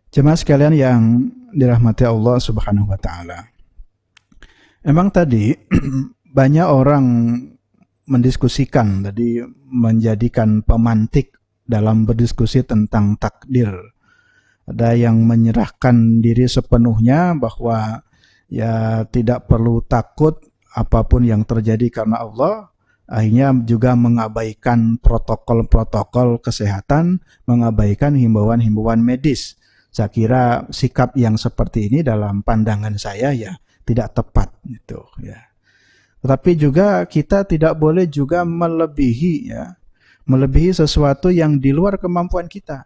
Jemaah sekalian yang dirahmati Allah Subhanahu wa taala. Emang tadi banyak orang mendiskusikan tadi menjadikan pemantik dalam berdiskusi tentang takdir. Ada yang menyerahkan diri sepenuhnya bahwa ya tidak perlu takut apapun yang terjadi karena Allah. Akhirnya juga mengabaikan protokol-protokol kesehatan, mengabaikan himbauan-himbauan medis. Saya kira sikap yang seperti ini dalam pandangan saya ya tidak tepat gitu ya. Tetapi juga kita tidak boleh juga melebihi sesuatu yang di luar kemampuan kita.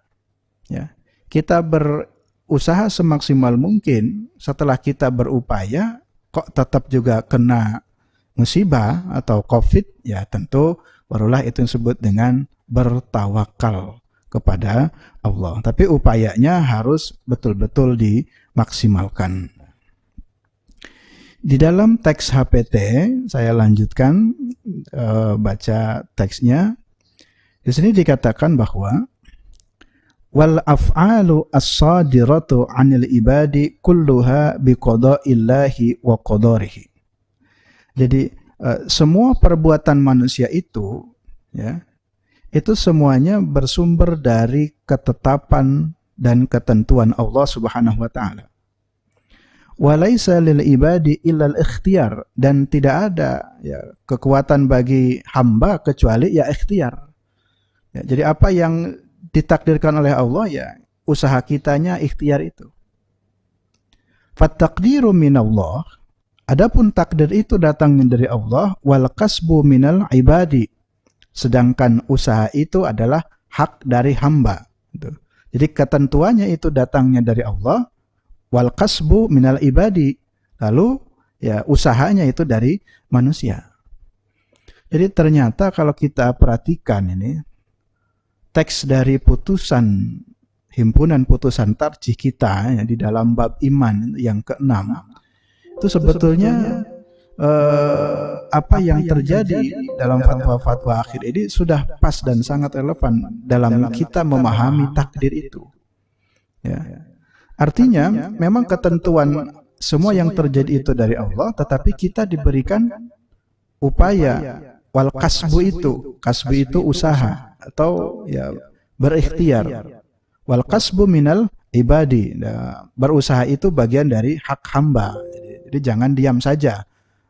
Ya, kita berusaha semaksimal mungkin. Setelah kita berupaya, kok tetap juga kena musibah atau COVID, ya tentu barulah itu disebut dengan bertawakal kepada Allah. Tapi upayanya harus betul-betul dimaksimalkan. Di dalam teks HPT, saya lanjutkan baca teksnya. Di sini dikatakan bahwa wal af'alu as-sadiratu 'anil ibadi kulluha biqada'illahi wa qadarihi. Jadi semua perbuatan manusia itu ya, itu semuanya bersumber dari ketetapan dan ketentuan Allah Subhanahu wa taala. Walaisa lil ibadi illal ikhtiyar, dan tidak ada ya kekuatan bagi hamba kecuali ya ikhtiar. Ya, jadi apa yang ditakdirkan oleh Allah ya usaha kitanya ikhtiar itu. Fattaqdiru minallah, adapun takdir itu datangnya dari Allah, wal kasbu minal ibadi, sedangkan usaha itu adalah hak dari hamba. Jadi ketentuannya itu datangnya dari Allah, wal kasbu minal ibadi, lalu ya usahanya itu dari manusia. Jadi ternyata kalau kita perhatikan ini teks dari putusan himpunan putusan tarjih kita ya, di dalam bab iman yang ke-6 itu sebetulnya apa yang terjadi dalam fatwa-fatwa akhir ini sudah pas dan sangat relevan dalam kita memahami takdir itu. Ya. Artinya memang ketentuan semua yang terjadi itu dari Allah, tetapi kita diberikan upaya wal kasbu itu usaha atau ya berikhtiar. Wal kasbu minal ibadi, nah, berusaha itu bagian dari hak hamba. Jadi jangan diam saja.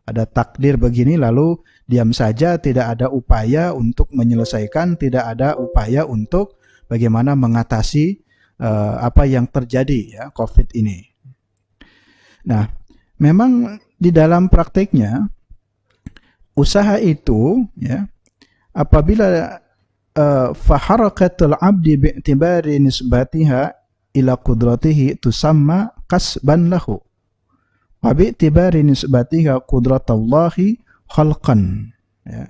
Ada takdir begini lalu diam saja, tidak ada upaya untuk menyelesaikan, tidak ada upaya untuk bagaimana mengatasi apa yang terjadi ya COVID ini. Nah, memang di dalam prakteknya usaha itu ya apabila faharakatul abdi bi'tibari nisbatiha ila qudratihi tusamma kasban lahu wa bi'tibari nisbatiha qudratallahi khalqan ya.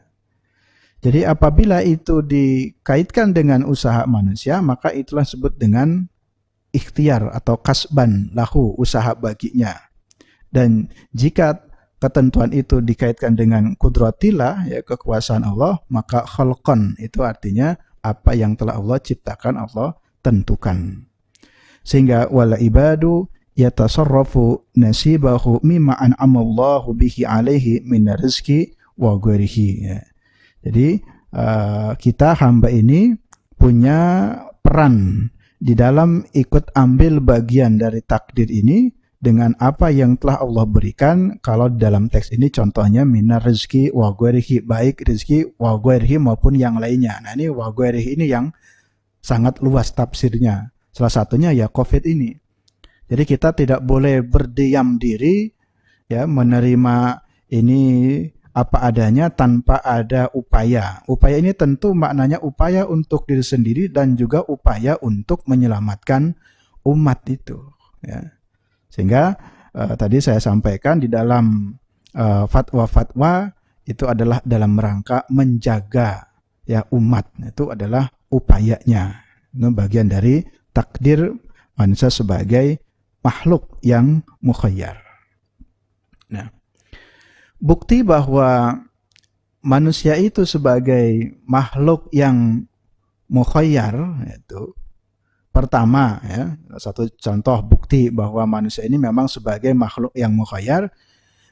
Jadi apabila itu dikaitkan dengan usaha manusia, maka itulah disebut dengan ikhtiar atau kasban lahu, usaha baginya. Dan jika ketentuan itu dikaitkan dengan kudratillah, ya kekuasaan Allah, maka khalqan itu artinya apa yang telah Allah ciptakan, Allah tentukan. Sehingga wala ibadu yatasarrafu nasibahu mimma an'amallahu bihi alaihi min rizki wa ghairihi ya. Jadi kita hamba ini punya peran di dalam ikut ambil bagian dari takdir ini dengan apa yang telah Allah berikan. Kalau dalam teks ini contohnya minar rizki wa ghairihi, baik rizki wa ghairihi maupun yang lainnya. Nah ini wa ghairihi ini yang sangat luas tafsirnya. Salah satunya ya COVID ini. Jadi kita tidak boleh berdiam diri ya menerima ini apa adanya tanpa ada upaya. Upaya ini tentu maknanya upaya untuk diri sendiri dan juga upaya untuk menyelamatkan umat itu. Ya. Sehingga tadi saya sampaikan di dalam fatwa-fatwa itu adalah dalam rangka menjaga ya umat. Itu adalah upayanya. Itu bagian dari takdir manusia sebagai makhluk yang mukhayyar. Nah, bukti bahwa manusia itu sebagai makhluk yang mukhayyar itu pertama ya, satu contoh bukti bahwa manusia ini memang sebagai makhluk yang mukhayyar,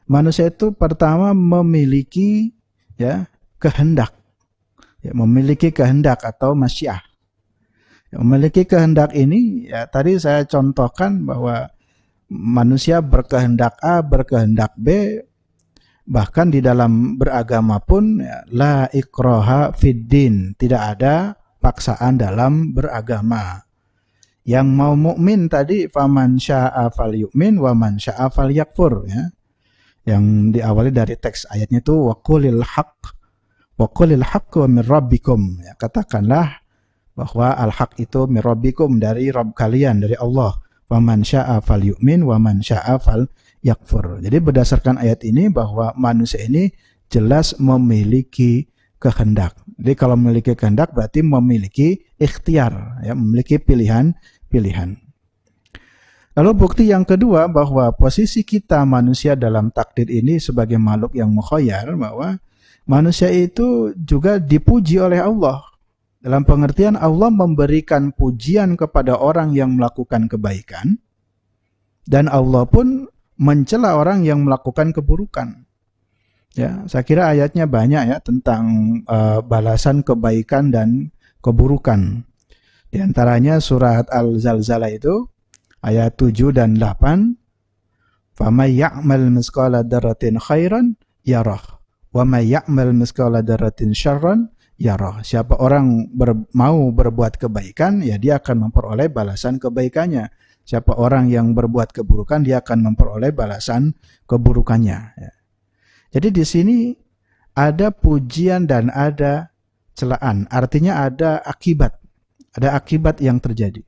manusia itu pertama memiliki ya kehendak, ya, memiliki kehendak atau masyiah. Memiliki kehendak ini ya tadi saya contohkan bahwa manusia berkehendak A, berkehendak B, bahkan di dalam beragama pun ya, la ikraha fid din, tidak ada paksaan dalam beragama. Yang mau mukmin tadi faman syaa'a falyu'min wa man syaa'a falyakfur ya. Yang diawali dari teks ayatnya itu waqulil haqq wa min rabbikum ya, katakanlah bahwa al-haq itu min rabbikum, dari Rabb kalian, dari Allah. Wa man syaa'a falyu'min wa man syaa'a falyakfur. Jadi berdasarkan ayat ini bahwa manusia ini jelas memiliki kehendak. Jadi kalau memiliki kehendak berarti memiliki ikhtiar, ya, memiliki pilihan-pilihan. Lalu bukti yang kedua bahwa posisi kita manusia dalam takdir ini sebagai makhluk yang mukhayyar, bahwa manusia itu juga dipuji oleh Allah. Dalam pengertian Allah memberikan pujian kepada orang yang melakukan kebaikan, dan Allah pun mencela orang yang melakukan keburukan. Ya, saya kira ayatnya banyak ya tentang balasan kebaikan dan keburukan. Di antaranya surat Al-Zalzalah itu ayat 7 dan 8. "Faman ya'mal mithqala dzarratin khairan yarah, wa may ya'mal mithqala dzarratin syarran yarah." Siapa orang mau berbuat kebaikan, ya dia akan memperoleh balasan kebaikannya. Siapa orang yang berbuat keburukan, dia akan memperoleh balasan keburukannya. Ya. Jadi di sini ada pujian dan ada celaan. Artinya ada akibat yang terjadi.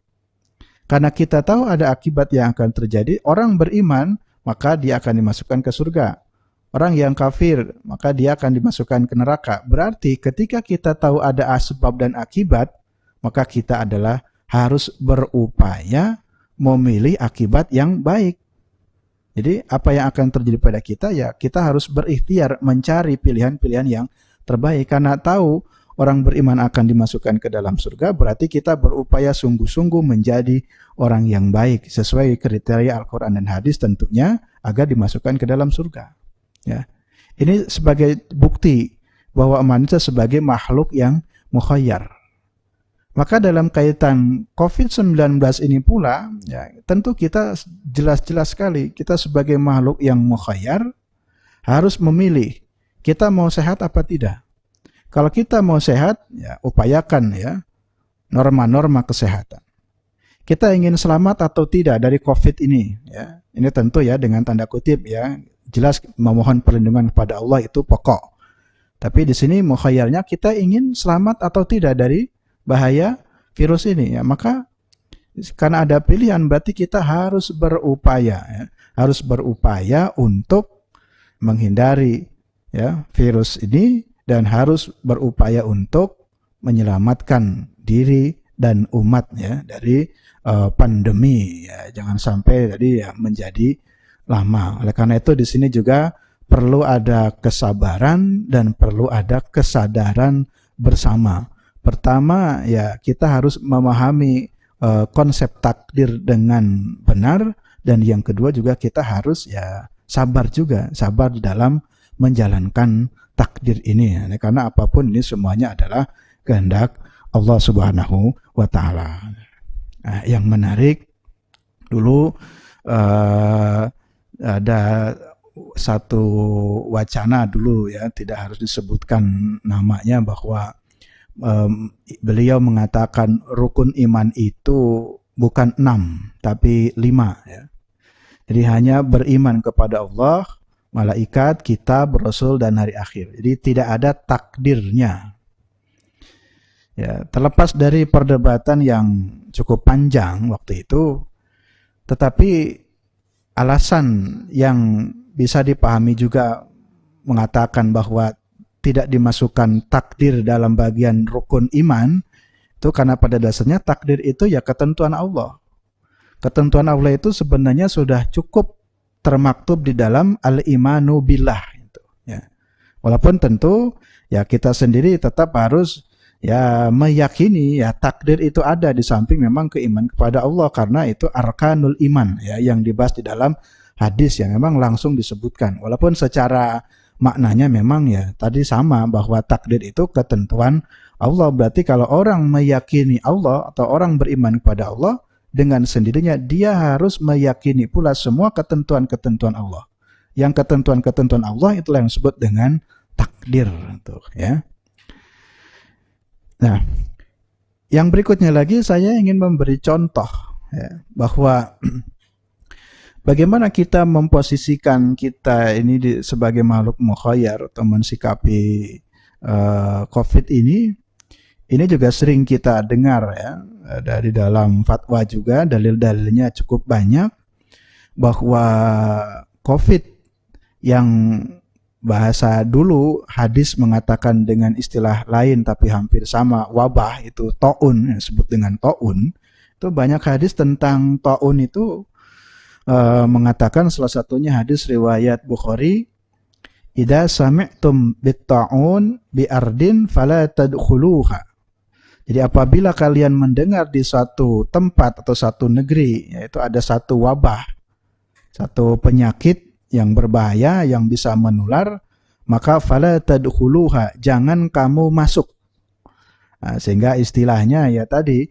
Karena kita tahu ada akibat yang akan terjadi, orang beriman maka dia akan dimasukkan ke surga. Orang yang kafir maka dia akan dimasukkan ke neraka. Berarti ketika kita tahu ada asbab dan akibat, maka kita adalah harus berupaya memilih akibat yang baik. Jadi apa yang akan terjadi pada kita, ya kita harus berikhtiar mencari pilihan-pilihan yang terbaik. Karena tahu orang beriman akan dimasukkan ke dalam surga, berarti kita berupaya sungguh-sungguh menjadi orang yang baik sesuai kriteria Al-Quran dan hadis tentunya, agar dimasukkan ke dalam surga. Ya. Ini sebagai bukti bahwa manusia sebagai makhluk yang mukhayyar. Maka dalam kaitan COVID-19 ini pula, ya, tentu kita jelas-jelas sekali, kita sebagai makhluk yang mukhayyar harus memilih, kita mau sehat apa tidak. Kalau kita mau sehat, ya upayakan ya norma-norma kesehatan. Kita ingin selamat atau tidak dari COVID ini, ya. Ini tentu ya dengan tanda kutip ya, jelas memohon perlindungan kepada Allah itu pokok. Tapi di sini mukhayyarnya kita ingin selamat atau tidak dari bahaya virus ini, ya. Maka karena ada pilihan berarti kita harus berupaya ya, harus berupaya untuk menghindari ya virus ini, dan harus berupaya untuk menyelamatkan diri dan umat ya dari pandemi ya, jangan sampai tadi ya menjadi lama. Oleh karena itu di sini juga perlu ada kesabaran dan perlu ada kesadaran bersama. Pertama ya kita harus memahami konsep takdir dengan benar, dan yang kedua juga kita harus ya sabar juga, sabar di dalam menjalankan takdir ini ya. Karena apapun ini semuanya adalah kehendak Allah Subhanahu wa taala. Nah, yang menarik dulu ada satu wacana dulu ya, tidak harus disebutkan namanya, bahwa beliau mengatakan rukun iman itu bukan 6 tapi 5 ya. Jadi hanya beriman kepada Allah, malaikat, kitab, rasul dan hari akhir. Jadi tidak ada takdirnya. Ya, terlepas dari perdebatan yang cukup panjang waktu itu, tetapi alasan yang bisa dipahami juga mengatakan bahwa tidak dimasukkan takdir dalam bagian rukun iman, itu karena pada dasarnya takdir itu ya ketentuan Allah. Ketentuan Allah itu sebenarnya sudah cukup termaktub di dalam al-imanu billah itu ya. Walaupun tentu ya kita sendiri tetap harus ya meyakini ya takdir itu ada di samping memang keimanan kepada Allah, karena itu arkanul iman ya yang dibahas di dalam hadis yang memang langsung disebutkan. Walaupun secara maknanya memang ya tadi sama, bahwa takdir itu ketentuan Allah. Berarti kalau orang meyakini Allah atau orang beriman kepada Allah, dengan sendirinya dia harus meyakini pula semua ketentuan-ketentuan Allah. Yang ketentuan-ketentuan Allah itulah yang disebut dengan takdir tuh ya. Nah, yang berikutnya lagi saya ingin memberi contoh ya, bahwa bagaimana kita memposisikan kita ini sebagai makhluk mukhayyar atau mensikapi COVID ini juga sering kita dengar ya, dari dalam fatwa juga dalil-dalilnya cukup banyak, bahwa COVID yang bahasa dulu hadis mengatakan dengan istilah lain tapi hampir sama, wabah itu taun, yang disebut dengan taun. Itu banyak hadis tentang taun itu mengatakan, salah satunya hadis riwayat Bukhari, idza sami'tum bit-ta'un bi ardin fala tadkhuluha. Jadi apabila kalian mendengar di suatu tempat atau satu negeri yaitu ada satu wabah, satu penyakit yang berbahaya yang bisa menular, maka fala tadkhuluha, jangan kamu masuk. Nah, sehingga istilahnya ya tadi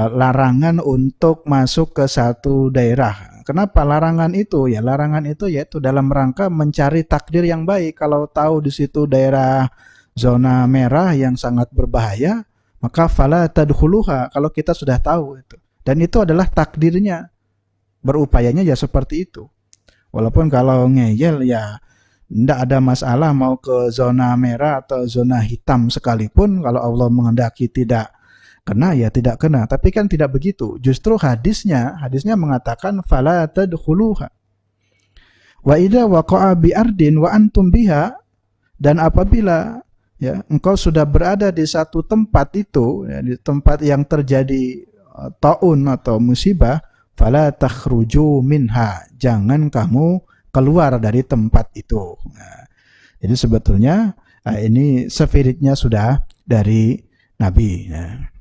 larangan untuk masuk ke satu daerah. Kenapa larangan itu? Ya larangan itu yaitu dalam rangka mencari takdir yang baik. Kalau tahu di situ daerah zona merah yang sangat berbahaya, maka fala tadkhuluha, kalau kita sudah tahu itu. Dan itu adalah takdirnya. Berupayanya ya seperti itu. Walaupun kalau ngeyel ya tidak ada masalah mau ke zona merah atau zona hitam sekalipun, kalau Allah menghendaki tidak kena ya tidak kena. Tapi kan tidak begitu. Justru hadisnya mengatakan fala tadkhuluha. Wa idza waqa'a bi ardin wa antum biha, dan apabila ya engkau sudah berada di satu tempat itu, ya, di tempat yang terjadi taun atau musibah, fala takhruju minha, jangan kamu keluar dari tempat itu. Nah, jadi sebetulnya ini spiritnya sudah dari Nabi. Nah,